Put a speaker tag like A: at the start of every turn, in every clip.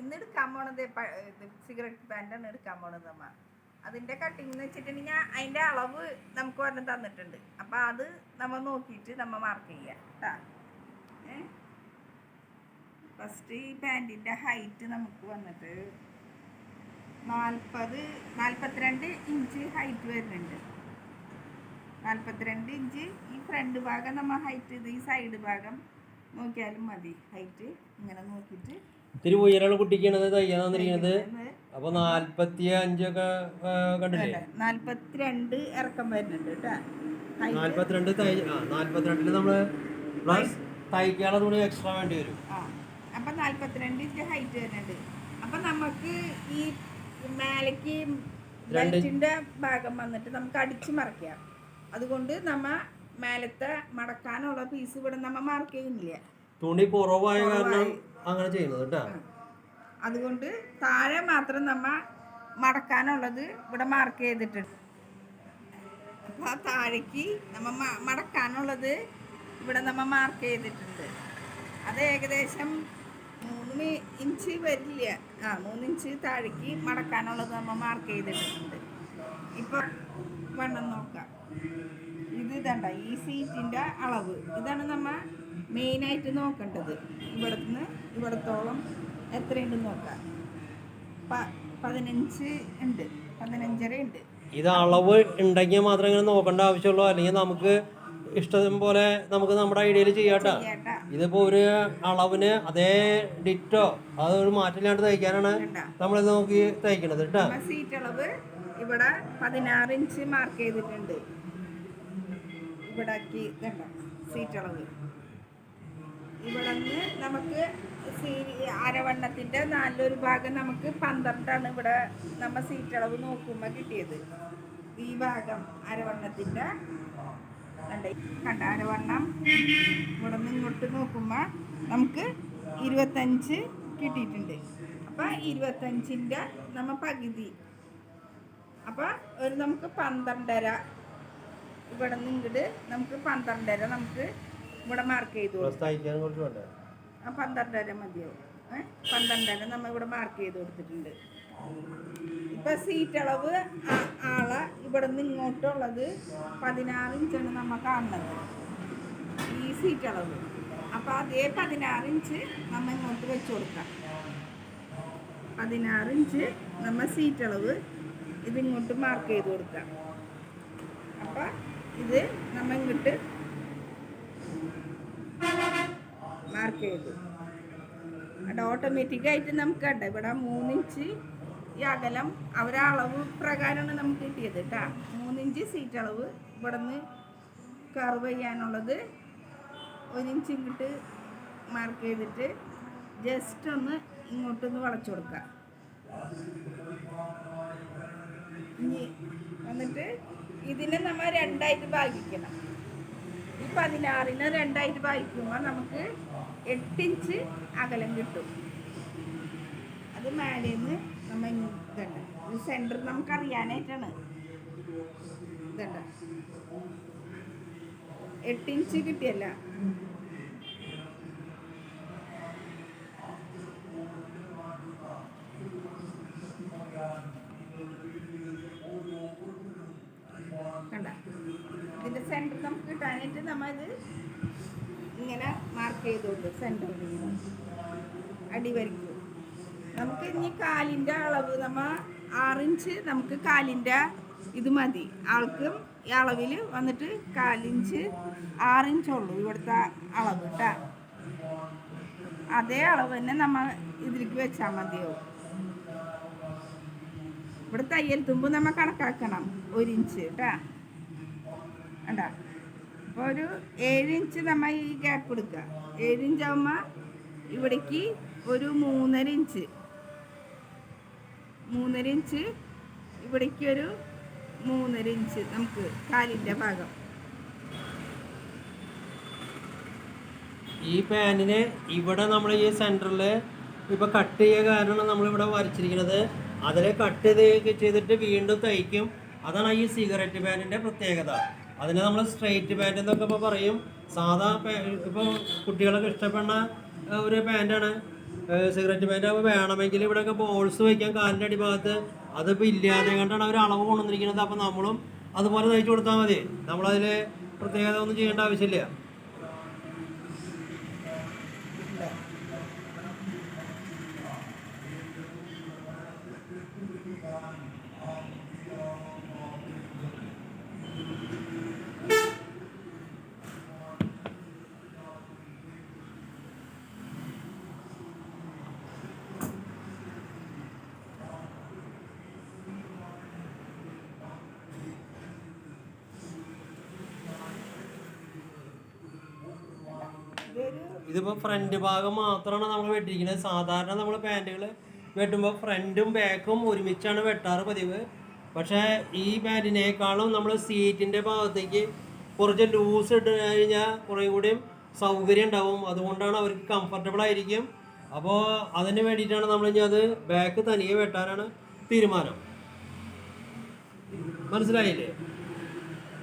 A: ഇന്ന് എടുക്കാൻ പോണത് സിഗരറ്റ് പാൻ്റാണ് എടുക്കാൻ പോണത് അമ്മ. അതിൻ്റെ കട്ടിങ് എന്ന് വെച്ചിട്ടുണ്ടെങ്കിൽ അതിൻ്റെ അളവ് നമുക്ക് ഒരെണ്ണം തന്നിട്ടുണ്ട്. അപ്പം അത് നമ്മൾ നോക്കിയിട്ട് നമ്മൾ മാർക്ക് ചെയ്യാം കേട്ടോ. ഫസ്റ്റ് ഈ പാൻറ്റിൻ്റെ ഹൈറ്റ് നമുക്ക് വന്നിട്ട് 42 ഇഞ്ച് ഹൈറ്റ് വരുന്നുണ്ട്. 42 ഇഞ്ച് ഈ ഫ്രണ്ട് ഭാഗം നമ്മൾ ഹൈറ്റ് ഇത് ഈ സൈഡ് ഭാഗം നോക്കിയാലും മതി. ഹൈറ്റ് ഇങ്ങനെ നോക്കിയിട്ട്
B: ഇത്തിരി ഉയരമുള്ള കുട്ടിക്കാണ് തയ്യാൻ തന്നിരിക്കുന്നത്. അപ്പോൾ 45 ഒക്കെ കണ്ടില്ലേ?
A: 42 ഇറക്കം വരുന്നുണ്ട് കേട്ടോ.
B: 42 നമ്മൾ പ്ലസ് തയ്ക്കാനുള്ള തുണി എക്സ്ട്രാ വേണ്ടി വരും.
A: അപ്പം 42 ഇഞ്ച് ഹൈറ്റ് വരുന്നുണ്ട്. അപ്പം നമുക്ക് ഈ മേലേക്ക് ബെൽറ്റിൻ്റെ ഭാഗം വന്നിട്ട് നമുക്ക് അടിച്ച് മറയ്ക്കാം. അതുകൊണ്ട് നമ്മ മേലത്തെ മടക്കാനുള്ള പീസ് ഇവിടെ നമ്മ മാർക്ക് ചെയ്യുന്നില്ല.
B: തുണി കുറവായ കാരണം അങ്ങനെ ചെയ്യുന്നത് കേട്ടോ.
A: അതുകൊണ്ട് താഴെ മാത്രം നമ്മ മടക്കാനുള്ളത് ഇവിടെ മാർക്ക് ചെയ്തിട്ടുണ്ട്. അപ്പോൾ ആ താഴേക്ക് നമ്മ മടക്കാനുള്ളത് ഇവിടെ നമ്മ മാർക്ക് ചെയ്തിട്ടുണ്ട്. അത് ഏകദേശം 3 ഇഞ്ച് വരില്ല. 3 ഇഞ്ച് താഴേക്ക് മടക്കാനുള്ളത് നമ്മ മാർക്ക് ചെയ്തിട്ടുണ്ട്. ഇപ്പോൾ വണ്ണം നോക്കാം. ഇത് ഇതണ്ട ഈ സീറ്റിൻ്റെ അളവ് ഇതാണ് നമ്മ മെയിനായിട്ട് നോക്കേണ്ടത്. ഇവിടുന്ന് ഇവിടത്തോളം എത്രയുണ്ടെന്ന് നോക്കാം. 15 ഉണ്ട്, 15.5 ഉണ്ട്.
B: ഇത് അളവ് ഉണ്ടെങ്കിൽ മാത്രമേ ഇങ്ങനെ നോക്കേണ്ട ആവശ്യമുള്ളൂ. അല്ലെങ്കിൽ നമുക്ക് ഇഷ്ടം പോലെ നമുക്ക് നമ്മുടെ ഐഡിയയിൽ ചെയ്യാട്ടോ. ഇതിപ്പോൾ ഒരു അളവിന് അതേ ഡിറ്റോ അതൊരു മാറ്റമില്ലാണ്ട് തയ്ക്കാനാണ് നമ്മളിത് നോക്കി തയ്ക്കണത് കേട്ടോ.
A: സീറ്റ് അളവ് ഇവിടെ 16 ഇഞ്ച് മാർക്ക് ചെയ്തിട്ടുണ്ട്. ഇവിടെ സീറ്റ് അളവ് ഇവിടെ നിന്ന് നമുക്ക് അരവണ്ണത്തിൻ്റെ നല്ലൊരു ഭാഗം നമുക്ക് 12 ഇവിടെ നമ്മൾ സീറ്റ് അളവ് നോക്കുമ്പോൾ കിട്ടിയത്. ഈ ഭാഗം അരവണ്ണത്തിൻ്റെ കണ്ട അരവണ്ണം ഇവിടെ നിന്ന് ഇങ്ങോട്ട് നോക്കുമ്പോൾ നമുക്ക് 25 കിട്ടിയിട്ടുണ്ട്. അപ്പം 25ൻ്റെ നമ്മ പകുതി. അപ്പം ഒരു നമുക്ക് 12.5 ഇവിടെ നിന്ന് ഇങ്ങോട്ട് നമുക്ക് 12.5 നമുക്ക് ഇവിടെ മാർക്ക് ചെയ്തു. 12.5 മതിയോ? 12.5 നമ്മൾ ഇവിടെ മാർക്ക് ചെയ്ത് കൊടുത്തിട്ടുണ്ട്. ഇപ്പം സീറ്റ് അളവ് ആളെ ഇവിടെ നിന്ന് ഇങ്ങോട്ടുള്ളത് 16 ഇഞ്ചാണ് നമ്മൾ കാണുന്നത് ഈ സീറ്റ് അളവ്. അപ്പം അതേ 16 ഇഞ്ച് നമ്മൾ ഇങ്ങോട്ട് വെച്ച് കൊടുക്കാം. 16 ഇഞ്ച് നമ്മൾ സീറ്റ് അളവ് ഇതിങ്ങോട്ട് മാർക്ക് ചെയ്ത് കൊടുക്കാം. അപ്പം ഇത് നമ്മൾ ഇങ്ങോട്ട് മാർക്ക് ചെയ്തു. അത് ഓട്ടോമാറ്റിക്കായിട്ട് നമുക്ക് കണ്ട ഇവിടെ 3 ഇഞ്ച് ഈ അകലം അവരെ അളവ് പ്രകാരമാണ് നമുക്ക് കിട്ടിയത് കേട്ടോ. 3 ഇഞ്ച് സീറ്റ് അളവ് ഇവിടെ നിന്ന് കർവ് ചെയ്യാനുള്ളത് 1 ഇഞ്ച് ഇങ്ങോട്ട് മാർക്ക് ചെയ്തിട്ട് ജസ്റ്റ് ഒന്ന് ഇങ്ങോട്ടൊന്ന് വളച്ചു കൊടുക്കുക. ഇനി എന്നിട്ട് ഇതിനെ നമ്മൾ 2ആയിട്ട് ഭാഗിക്കണം. ഈ 16നെ 2ആയിട്ട് ഭാഗിക്കുമ്പോൾ നമുക്ക് 8 ഇഞ്ച് അകലം കിട്ടും. അത് മേലേന്ന് നമ്മൾ ഇതുണ്ട് ഇത് സെൻറ്റർ നമുക്കറിയാനായിട്ടാണ്. ഇതുണ്ട് 8 ഇഞ്ച് കിട്ടിയല്ല. കണ്ട ഇതിൻ്റെ സെൻറ്റർ നമുക്ക് കിട്ടാനായിട്ട് നമ്മൾ ഇത് ഇങ്ങനെ മാർക്ക് ചെയ്തോണ്ട് സെൻറ്ററിൽ അടിവരിക്കും. നമുക്ക് ഇനി കാലിൻ്റെ അളവ് നമ്മൾ 6 ഇഞ്ച് നമുക്ക് കാലിൻ്റെ ഇത് മതി. ആൾക്കും ഈ അളവിൽ വന്നിട്ട് 4 ഇഞ്ച് 6 ഇഞ്ചുള്ളൂ ഇവിടുത്തെ അളവ് കേട്ടോ. അതേ അളവ് തന്നെ നമ്മൾ ഇതിലേക്ക് വെച്ചാൽ മതിയാവും. ഇവിടെ തയ്യൽ തുമ്പ് നമ്മൾ കണക്കാക്കണം 1 ഇഞ്ച് കേട്ടോ. കണ്ടാ അപ്പോൾ ഒരു 7 ഇഞ്ച് നമ്മൾ ഈ ഗ്യാപ്പ് എടുക്കുക. 7 ഇഞ്ച് ആകുമ്പോൾ ഇവിടേക്ക് ഒരു 3.5 ഇഞ്ച് ഇവിടേക്ക് ഒരു 3.5 ഇഞ്ച് നമുക്ക് കാലിൻ്റെ ഭാഗം.
B: ഈ പാനിന് ഇവിടെ നമ്മൾ ഈ സെൻറ്ററിൽ ഇപ്പോൾ കട്ട് ചെയ്യുക കാരണം നമ്മളിവിടെ വരച്ചിരിക്കുന്നത് അതിൽ കട്ട് ചെയ്തിട്ട് വീണ്ടും തയ്ക്കും. അതാണ് ഈ സിഗരറ്റ് പാനിൻ്റെ പ്രത്യേകത. അതിനെ നമ്മൾ സ്ട്രെയിറ്റ് പാൻറ് എന്നൊക്കെ ഇപ്പോൾ പറയും. സാധാ ഇപ്പോൾ കുട്ടികളൊക്കെ ഇഷ്ടപ്പെടുന്ന ഒരു പാൻറ്റാണ് സിഗരറ്റ് പാൻറ് ആകുമ്പോൾ വേണമെങ്കിൽ ഇവിടെയൊക്കെ ബോൾസ് വയ്ക്കാൻ കാലിൻ്റെ അടിഭാഗത്ത്, അതിപ്പോൾ ഇല്ലാതെ കണ്ടാണ് അവർ അളവ് കൊണ്ടുവന്നിരിക്കുന്നത്. അപ്പം നമ്മളും അതുപോലെ തയ്ച്ചു കൊടുത്താൽ മതി. നമ്മളതിൽ പ്രത്യേകത ഒന്നും ചെയ്യേണ്ട ആവശ്യമില്ല. ഇതിപ്പോൾ ഫ്രണ്ട് ഭാഗം മാത്രമാണ് നമ്മൾ വെട്ടിയിരിക്കുന്നത്. സാധാരണ നമ്മൾ പാൻറ്റുകൾ വെട്ടുമ്പോൾ ഫ്രണ്ടും ബാക്കും ഒരുമിച്ചാണ് വെട്ടാറ് പതിവ്. പക്ഷേ ഈ പാൻറ്റിനേക്കാളും നമ്മൾ സീറ്റിൻ്റെ ഭാഗത്തേക്ക് കുറച്ച് ലൂസ് ഇട്ട് കഴിഞ്ഞാൽ കുറേ കൂടിയും സൗകര്യം ഉണ്ടാവും. അതുകൊണ്ടാണ് അവർക്ക് കംഫർട്ടബിൾ ആയിരിക്കും. അപ്പോൾ അതിന് വേണ്ടിയിട്ടാണ് നമ്മൾ ഇനി അത് ബാക്ക് തനിയെ വെട്ടാനാണ് തീരുമാനം. മനസ്സിലായില്ലേ?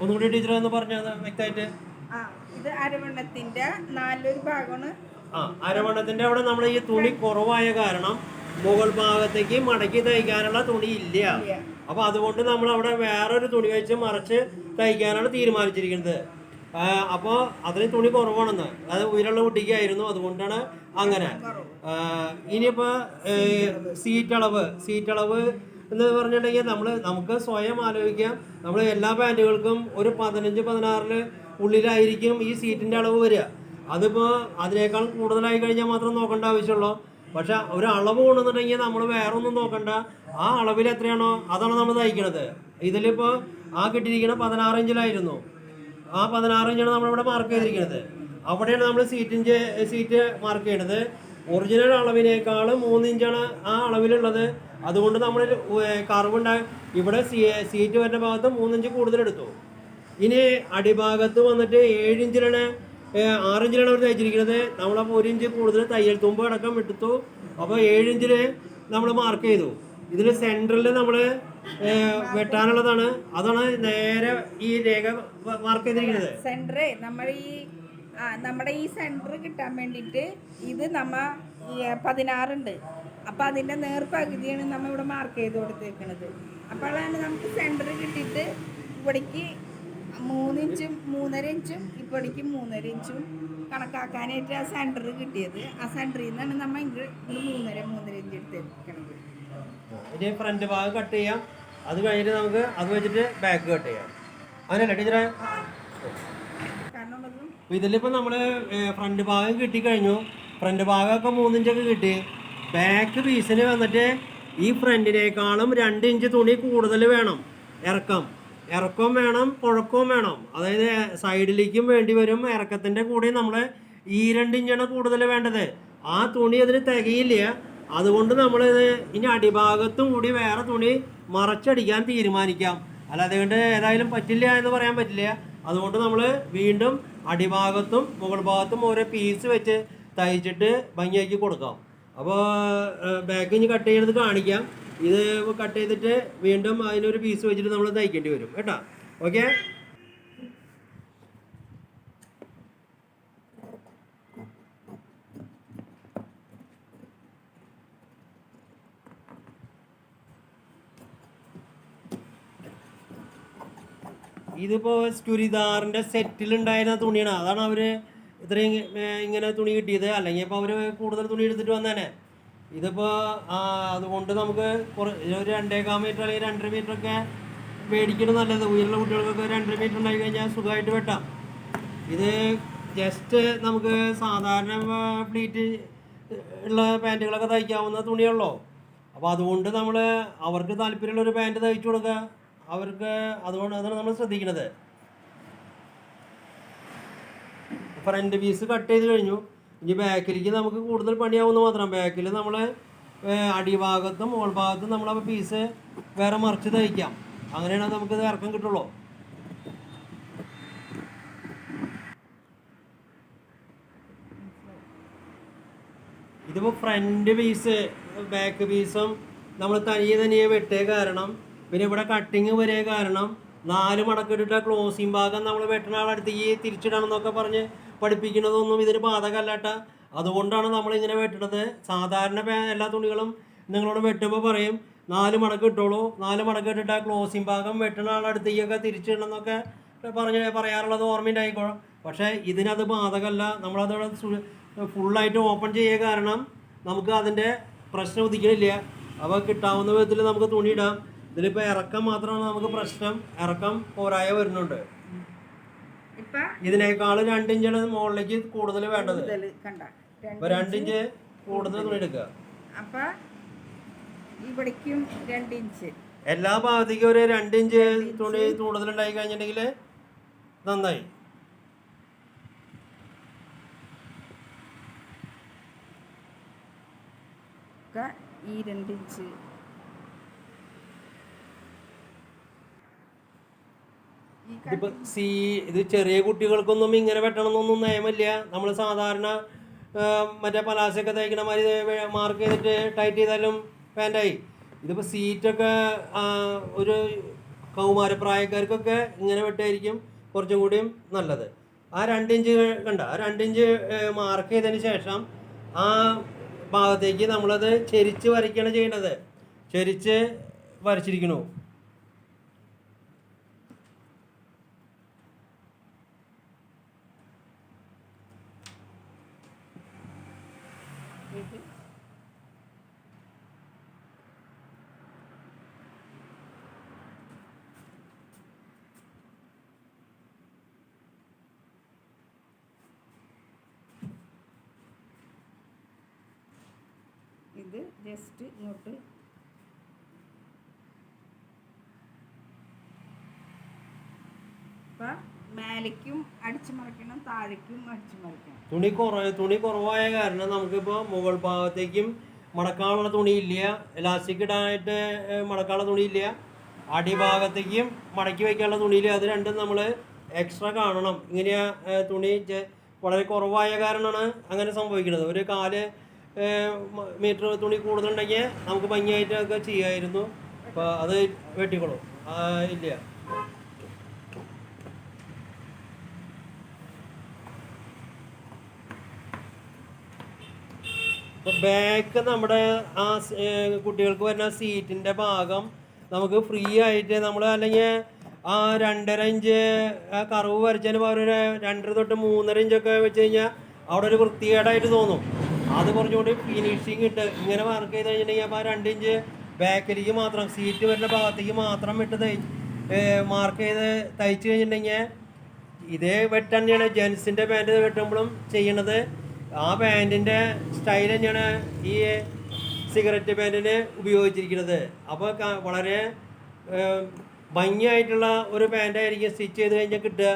B: ഒന്നുകൂടി ടീച്ചർ എന്ന് പറഞ്ഞത് വ്യക്തമായിട്ട്.
A: ഇത് അരവണ്ണത്തിന്റെ നാലൊരു ഭാഗമാണ്.
B: അരവണ്ണത്തിന്റെ അവിടെ നമ്മൾ ഈ തുണി കുറവായ കാരണം മുകൾ ഭാഗത്തേക്ക് മടക്കി തയ്ക്കാനുള്ള തുണി ഇല്ല. അപ്പൊ അതുകൊണ്ട് നമ്മൾ അവിടെ വേറൊരു തുണി വെച്ച് മറച്ച് തയ്ക്കാനാണ് തീരുമാനിച്ചിരിക്കുന്നത്. അപ്പോൾ അതിന് തുണി കുറവാണെന്ന്, അത് ഉയരമുള്ള കുട്ടിക്കായിരുന്നു, അതുകൊണ്ടാണ് അങ്ങനെ. ഇനിയിപ്പോൾ സീറ്റ് അളവ് എന്ന് പറഞ്ഞിട്ടുണ്ടെങ്കിൽ നമുക്ക് സ്വയം ആലോചിക്കാം. നമ്മൾ എല്ലാ പാൻറ്റുകൾക്കും ഒരു 15-16 ഉള്ളിലായിരിക്കും ഈ സീറ്റിൻ്റെ അളവ് വരിക. അതിപ്പോൾ അതിനേക്കാൾ കൂടുതലായി കഴിഞ്ഞാൽ മാത്രം നോക്കേണ്ട ആവശ്യമുള്ളൂ. പക്ഷെ ഒരു അളവ് കൊണ്ടുവന്നിട്ടുണ്ടെങ്കിൽ നമ്മൾ വേറെ ഒന്നും നോക്കണ്ട, ആ അളവിൽ എത്രയാണോ അതാണ് നമ്മൾ തയ്ക്കണത്. ഇതിലിപ്പോൾ ആ കിട്ടിയിരിക്കുന്നത് 16 ഇഞ്ചിലായിരുന്നു. ആ 16 ഇഞ്ചാണ് നമ്മളിവിടെ മാർക്ക് ചെയ്തിരിക്കുന്നത്. അവിടെയാണ് നമ്മൾ സീറ്റ് മാർക്ക് ചെയ്യണത്. ഒറിജിനൽ അളവിനേക്കാളും 3 ഇഞ്ചാണ് ആ അളവിലുള്ളത്. അതുകൊണ്ട് നമ്മൾ ഇവിടെ സീറ്റ് വരുന്ന ഭാഗത്ത് 3 ഇഞ്ച് കൂടുതലെടുത്തു. ഇനി അടിഭാഗത്ത് വന്നിട്ട് 7 ഇഞ്ചിലാണ് 6 ഇഞ്ചിലാണ് അവർ തയ്ച്ചിരിക്കുന്നത്. നമ്മളപ്പോൾ 1 ഇഞ്ച് കൂടുതൽ തയ്യൽ തുമ്പ് അടക്കം എടുത്തു. അപ്പോൾ 7 ഇഞ്ചിൽ നമ്മൾ മാർക്ക് ചെയ്തു. ഇതിൽ സെൻറ്ററിൽ നമ്മൾ വെട്ടാനുള്ളതാണ്. അതാണ് നേരെ ഈ രേഖ മാർക്ക് ചെയ്തിരിക്കുന്നത്.
A: സെൻറ്റർ നമ്മുടെ ഈ സെൻറ്റർ കിട്ടാൻ വേണ്ടിയിട്ട് ഇത് 16 ഉണ്ട്. അപ്പോൾ അതിൻ്റെ നേർപകുതിയാണ് നമ്മൾ ഇവിടെ മാർക്ക് ചെയ്ത് കൊടുത്തേക്കുന്നത്. അപ്പോഴാണ് നമുക്ക് സെൻറ്റർ കിട്ടിയിട്ട് ഇവിടേക്ക് 3 ഇഞ്ചും 3.5 ഇഞ്ചും ഇവിടേക്ക് 3.5 ഇഞ്ചും കണക്കാക്കാനായിട്ട് ആ സെൻറ്റർ കിട്ടിയത്. ആ സെൻറ്ററിൽ നിന്നാണ് നമ്മൾ ഇങ്ങ് 3.5 ഇഞ്ച് എടുത്തേക്കുന്നത്.
B: ഇനി ഫ്രണ്ട് ഭാഗം കട്ട് ചെയ്യാം. അത് കഴിഞ്ഞിട്ട് നമുക്ക് അത് വെച്ചിട്ട് ബാക്ക് കട്ട് ചെയ്യാം. അങ്ങനെയല്ലേ ടീച്ചറെ? ഇതിലിപ്പോൾ നമ്മൾ ഫ്രണ്ട് ഭാഗം കിട്ടിക്കഴിഞ്ഞു. ഫ്രണ്ട് ഭാഗമൊക്കെ 3 ഇഞ്ചൊക്കെ കിട്ടി. ബാക്ക് പീസിന് വന്നിട്ട് ഈ ഫ്രണ്ടിനേക്കാളും 2 ഇഞ്ച് തുണി കൂടുതൽ വേണം. ഇറക്കം വേണം, പുഴക്കവും വേണം. അതായത് സൈഡിലേക്കും വേണ്ടി വരും. ഇറക്കത്തിൻ്റെ കൂടെ നമ്മൾ ഈ 2 ഇഞ്ചാണ് കൂടുതൽ വേണ്ടത്. ആ തുണി അതിന് തികയില്ല. അതുകൊണ്ട് നമ്മളിത് ഇനി അടിഭാഗത്തും കൂടി വേറെ തുണി മറച്ചടിക്കാൻ തീരുമാനിക്കാം. അല്ലാതെ കൊണ്ട് ഏതായാലും പറ്റില്ല എന്ന് പറയാൻ പറ്റില്ല. അതുകൊണ്ട് നമ്മൾ വീണ്ടും അടിഭാഗത്തും മുകൾ ഭാഗത്തും ഓരോ പീസ് വെച്ച് തയ്ച്ചിട്ട് ഭംഗിയാക്കി കൊടുക്കാം. അപ്പോൾ ബാക്ക് ഇനി കട്ട് ചെയ്യുന്നത് കാണിക്കാം. ഇത് കട്ട് ചെയ്തിട്ട് വീണ്ടും അതിനൊരു പീസ് വെച്ചിട്ട് നമ്മൾ തയ്ക്കേണ്ടി വരും കേട്ടോ. ഓക്കെ. ഇതിപ്പോൾ ചുരിദാറിൻ്റെ സെറ്റിലുണ്ടായിരുന്ന തുണിയാണ്. അതാണ് അവർ ഇത്രയും ഇങ്ങനെ തുണി കിട്ടിയത്. അല്ലെങ്കിൽ ഇപ്പോൾ അവർ കൂടുതൽ തുണി എടുത്തിട്ട് വന്നേനെ. ഇതിപ്പോൾ അതുകൊണ്ട് നമുക്ക് ഒരു 2.25 മീറ്റർ അല്ലെങ്കിൽ 2.5 മീറ്ററൊക്കെ മേടിക്കണം നല്ലത്. ഉയർന്ന കുട്ടികൾക്കൊക്കെ 2.5 മീറ്റർ ഉണ്ടായി കഴിഞ്ഞാൽ സുഖമായിട്ട് വെട്ടാം. ഇത് ജസ്റ്റ് നമുക്ക് സാധാരണ പ്ലീറ്റ് ഉള്ള പാൻറ്റുകളൊക്കെ തയ്ക്കാവുന്ന തുണിയുള്ളൂ. അപ്പോൾ അതുകൊണ്ട് നമ്മൾ അവർക്ക് താല്പര്യമുള്ളൊരു പാൻറ്റ് തയ്ച്ചു കൊടുക്കുക. അതാണ് നമ്മൾ ശ്രദ്ധിക്കുന്നത്. ഫ്രണ്ട് പീസ് കട്ട് ചെയ്ത് കഴിഞ്ഞു. ഇനി ബാക്കിലേക്ക് നമുക്ക് കൂടുതൽ പണിയാവുന്ന മാത്രം. ബാക്കിൽ നമ്മൾ അടിഭാഗത്തും മുകൾ ഭാഗത്തും നമ്മൾ ആ പീസ് വേറെ മറിച്ച് തയ്ക്കാം. അങ്ങനെയാണ് നമുക്കിത് ഇറക്കം കിട്ടുള്ളൂ. ഇതിപ്പോൾ ഫ്രണ്ട് പീസ് ബാക്ക് പീസും നമ്മൾ തനിയെ വെട്ടിയ കാരണം, പിന്നെ ഇവിടെ കട്ടിങ് വരിക കാരണം 4 മടക്കിട്ടിട്ട ക്ലോസിങ് ഭാഗം നമ്മൾ വെട്ടുന്ന ആളടുത്തേക്ക് തിരിച്ചിടണം എന്നൊക്കെ പറഞ്ഞ് പഠിപ്പിക്കുന്നതൊന്നും ഇതിന് ബാധകമല്ലാട്ട. അതുകൊണ്ടാണ് നമ്മളിങ്ങനെ വെട്ടണത്. സാധാരണ എല്ലാ തുണികളും നിങ്ങളോട് വെട്ടുമ്പോൾ പറയും 4 മടക്ക് ഇട്ടോളൂ, 4 മടക്ക് ഇട്ടിട്ട് ആ ക്ലോസിങ് ഭാഗം വെട്ടുന്ന ആളടുത്തേക്കൊക്കെ തിരിച്ചിടണമെന്നൊക്കെ പറയാറുള്ളത് ഓർമ്മയുണ്ടായിക്കോ. പക്ഷേ ഇതിനത് ബാധകമല്ല. നമ്മളതോടെ ഫുള്ളായിട്ട് ഓപ്പൺ ചെയ്യുക കാരണം നമുക്ക് അതിൻ്റെ പ്രശ്നം ഉദിക്കണില്ല. അപ്പോൾ കിട്ടാവുന്ന വിധത്തിൽ നമുക്ക് തുണി ഇടാം. ഇതിലിപ്പോൾ ഇറക്കം മാത്രമാണ് നമുക്ക് പ്രശ്നം. ഇറക്കം പോരായ വരുന്നുണ്ട്. ഇതിനേക്കാൾ 2 ഇഞ്ചാണ് മുകളിലേക്ക് കൂടുതൽ വേണ്ടത്. ഇപ്പൊ 2 ഇഞ്ച് കൂടുതൽ തുണി എടുക്കുക.
A: അപ്പൊ ഇവിടേക്കും 2 ഇഞ്ച്,
B: എല്ലാ ഭാഗത്തേക്കും ഒരു 2 ഇഞ്ച് തുണി കൂടുതൽ ഉണ്ടായി കഴിഞ്ഞിട്ടുണ്ടെങ്കിൽ നന്നായി.
A: ഈ 2 ഇഞ്ച്
B: ഇത് ചെറിയ കുട്ടികൾക്കൊന്നും ഇങ്ങനെ വെട്ടണമെന്നൊന്നും നിയമമില്ല. നമ്മൾ സാധാരണ മറ്റേ പലാസൊക്കെ തയ്ക്കണ മാതിരി മാർക്ക് ചെയ്തിട്ട് ടൈറ്റ് ചെയ്താലും പാൻറ്റായി. ഇതിപ്പോൾ സീറ്റൊക്കെ ഒരു കൗമാരപ്രായക്കാർക്കൊക്കെ ഇങ്ങനെ വെട്ടായിരിക്കും കുറച്ചും കൂടിയും നല്ലത്. ആ 2 ഇഞ്ച് കണ്ട, ആ 2 ഇഞ്ച് മാർക്ക് ചെയ്തതിന് ശേഷം ആ ഭാഗത്തേക്ക് നമ്മളത് ചെരിച്ച് വരയ്ക്കുകയാണ് ചെയ്യേണ്ടത്. ചെരിച്ച് വരച്ചിരിക്കണു.
A: ഇത് ജസ്റ്റ് ഇങ്ങോട്ട് മേലേക്കും അടിച്ചു മറിക്കണം, താഴേക്കും അടിച്ചു മറിക്കണം.
B: തുണി കുറവായ കാരണം നമുക്കിപ്പോൾ മുകൾ ഭാഗത്തേക്കും മടക്കാനുള്ള തുണിയില്ല, ഇലാസ്റ്റിക് ഇടാനായിട്ട് മടക്കാനുള്ള തുണിയില്ല, അടിഭാഗത്തേക്കും മടക്കി വയ്ക്കാനുള്ള തുണിയില്ല. അത് രണ്ടും നമ്മൾ എക്സ്ട്രാ കാണണം. ഇങ്ങനെയാ തുണി വളരെ കുറവായ കാരണമാണ് അങ്ങനെ സംഭവിക്കുന്നത്. ഒരു 4 മീറ്റർ തുണി കൂടുതലുണ്ടെങ്കിൽ നമുക്ക് ഭംഗിയായിട്ടൊക്കെ ചെയ്യാമായിരുന്നു. അപ്പോൾ അത് വെട്ടിക്കോളും. ഇല്ല, ഇപ്പോൾ ബാക്ക് നമ്മുടെ ആ കുട്ടികൾക്ക് വരുന്ന സീറ്റിൻ്റെ ഭാഗം നമുക്ക് ഫ്രീ ആയിട്ട് നമ്മൾ അല്ലെങ്കിൽ ആ 2.5 ഇഞ്ച് കർവ് വരച്ചതിന് പകരം 2 തൊട്ട് 3.5 ഇഞ്ചൊക്കെ വെച്ച് കഴിഞ്ഞാൽ അവിടെ ഒരു വൃത്തികേടായിട്ട് തോന്നും. അത് കുറച്ചുകൂടി ഫിനിഷിങ് ഇട്ട് ഇങ്ങനെ വർക്ക് ചെയ്ത് കഴിഞ്ഞിട്ടുണ്ടെങ്കിൽ അപ്പോൾ ആ 2 ഇഞ്ച് ബാക്കിലേക്ക് മാത്രം സീറ്റ് വരുന്ന ഭാഗത്തേക്ക് മാത്രം ഇട്ട് മാർക്ക് ചെയ്ത് തയ്ച്ച് കഴിഞ്ഞിട്ടുണ്ടെങ്കിൽ ഇതേ വെട്ട് തന്നെയാണ് ജെൻസിൻ്റെ പാൻറ്റ് വെട്ടുമ്പോഴും ചെയ്യണത്. ആ പാൻറ്റിൻ്റെ സ്റ്റൈൽ തന്നെയാണ് ഈ സിഗരറ്റ് പാൻറ്റിന് ഉപയോഗിച്ചിരിക്കുന്നത്. അപ്പോൾ വളരെ ഭംഗിയായിട്ടുള്ള ഒരു പാൻറ്റായിരിക്കും സ്റ്റിച്ച് ചെയ്ത് കഴിഞ്ഞാൽ കിട്ടുക.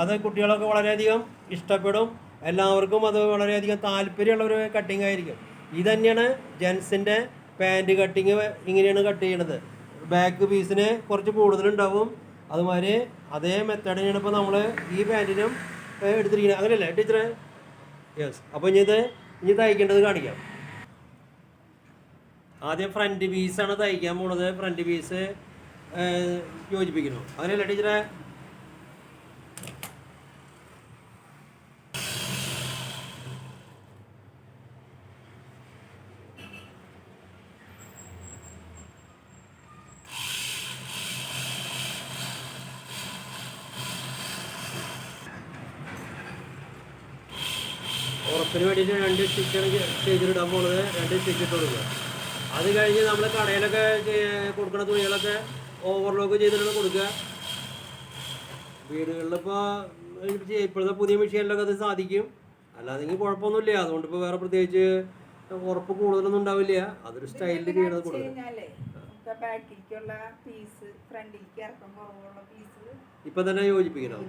B: അത് കുട്ടികളൊക്കെ വളരെയധികം ഇഷ്ടപ്പെടും. എല്ലാവർക്കും അത് വളരെയധികം താല്പര്യമുള്ള ഒരു കട്ടിങ് ആയിരിക്കും. ഇത് തന്നെയാണ് ജെൻസിൻ്റെ പാൻറ്റ് കട്ടിങ്. ഇങ്ങനെയാണ് കട്ട് ചെയ്യണത്. ബാക്ക് പീസിന് കുറച്ച് കൂടുതലുണ്ടാവും. അതുമാതിരി അതേ മെത്തേഡ് തന്നെയാണ് ഇപ്പോൾ നമ്മൾ ഈ പാൻറ്റിനും എടുത്തിരിക്കുന്നത്. അങ്ങനെയല്ലേ ടീച്ചറെ? യെസ്. അപ്പോൾ ഇനി തയ്ക്കേണ്ടത് കാണിക്കാം. ആദ്യം ഫ്രണ്ട് പീസാണ് തയ്ക്കാൻ പോണത്. ഫ്രണ്ട് പീസ് യോജിപ്പിക്കുന്നു. അങ്ങനെയല്ലേ ടീച്ചറെ? ഉറപ്പിന് വേണ്ടിയിട്ട് 2 സ്റ്റിച്ചാണ് ചെയ്തിടാൻ പോകുന്നത്. 2 സ്റ്റിച്ച് ഇട്ട് കൊടുക്കുക. അത് കഴിഞ്ഞ് നമ്മൾ കടയിലൊക്കെ കൊടുക്കുന്ന തുണികളൊക്കെ ഓവർലോക്ക് ചെയ്തിട്ടാണ് കൊടുക്കുക. വീടുകളിലിപ്പോൾ ഇപ്പോഴത്തെ പുതിയ മെഷീനിലൊക്കെ അത് സാധിക്കും. അല്ലാതെങ്കിൽ കുഴപ്പമൊന്നുമില്ല. അതുകൊണ്ട് ഇപ്പോൾ വേറെ പ്രത്യേകിച്ച് ഉറപ്പ് കൂടുതലൊന്നും ഉണ്ടാവില്ല. അതൊരു സ്റ്റൈലിൽ ചെയ്യണത് കൊടുക്കുക. ഇപ്പം തന്നെ യോജിപ്പിക്കണം.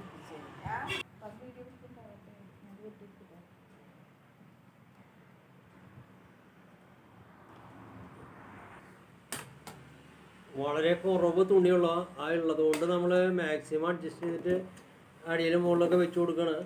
B: വളരെ കുറവ് തുണിയുള്ള ഉള്ളത് കൊണ്ട് നമ്മൾ മാക്സിമം അഡ്ജസ്റ്റ് ചെയ്തിട്ട് അടിയിലും മുകളിലൊക്കെ വെച്ച് കൊടുക്കണം.